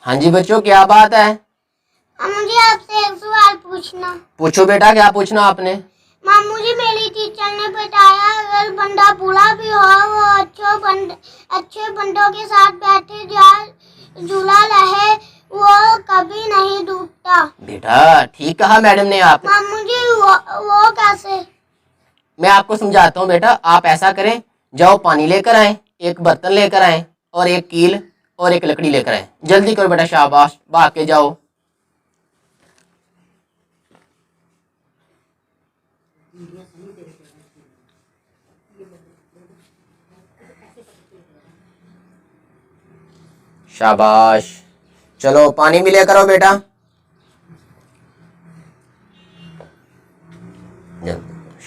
हाँ जी बच्चों, क्या बात है? मुझे आपसे एक सवाल पूछना। पूछो बेटा, क्या पूछना आपने? मामू जी, मेरी टीचर ने बताया अगर बंदा बुरा भी हो वो अच्छे बंदों के साथ बैठे जुड़ा रहे वो कभी नहीं डूबता। बेटा ठीक कहा मैडम ने आप। मामू जी वो कैसे? मैं आपको समझाता हूँ बेटा। आप ऐसा करें, जाओ पानी लेकर आए, एक बर्तन लेकर आए और एक कील और एक लकड़ी लेकर आए। जल्दी करो बेटा, शाबाश, भाग के जाओ। शाबाश, चलो पानी भी लेकर आओ बेटा।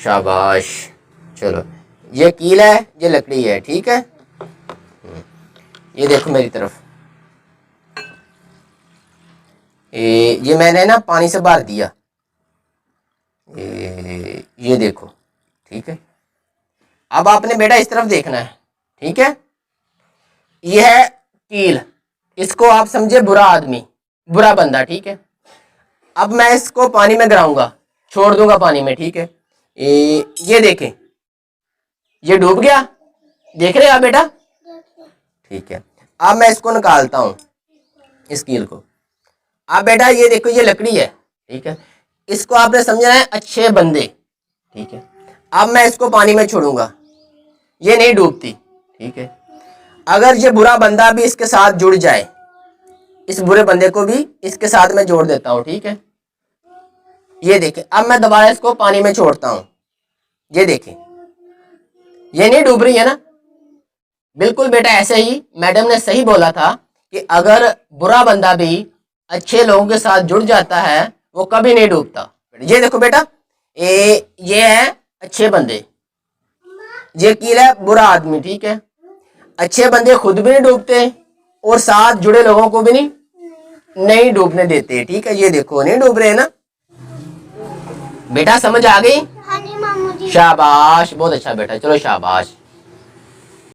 शाबाश, चलो ये कील है, ये लकड़ी है, ठीक है। ये देखो मेरी तरफ, ये मैंने ना पानी से भर दिया। ये देखो, ठीक है। अब आपने बेटा इस तरफ देखना है, ठीक है। ये है कील, इसको आप समझे बुरा आदमी, बुरा बंदा, ठीक है। अब मैं इसको पानी में गिराऊंगा, छोड़ दूंगा पानी में, ठीक है। ये देखें, ये डूब गया, देख रहे हैं आप बेटा? ठीक है। अब मैं इसको निकालता हूं, इस कील को। अब बेटा ये देखो, ये लकड़ी है, ठीक है। इसको आपने समझना है अच्छे बंदे, ठीक है। अब मैं इसको पानी में छोड़ूंगा, ये नहीं डूबती, ठीक है। अगर ये बुरा बंदा भी इसके साथ जुड़ जाए, इस बुरे बंदे को भी इसके साथ में जोड़ देता हूं, ठीक है। ये देखें, अब मैं दोबारा इसको पानी में छोड़ता हूं, ये देखें, ये नहीं डूब रही है ना। बिल्कुल बेटा, ऐसे ही मैडम ने सही बोला था कि अगर बुरा बंदा भी अच्छे लोगों के साथ जुड़ जाता है वो कभी नहीं डूबता। ये देखो बेटा, ये है अच्छे बंदे, ये कील है बुरा आदमी, ठीक है। अच्छे बंदे खुद भी नहीं डूबते और साथ जुड़े लोगों को भी नहीं डूबने देते, ठीक है। ये देखो, नहीं डूब रहे ना बेटा, समझ आ गई? हाँ जी मामू जी। शाबाश, बहुत अच्छा बेटा, चलो शाबाश।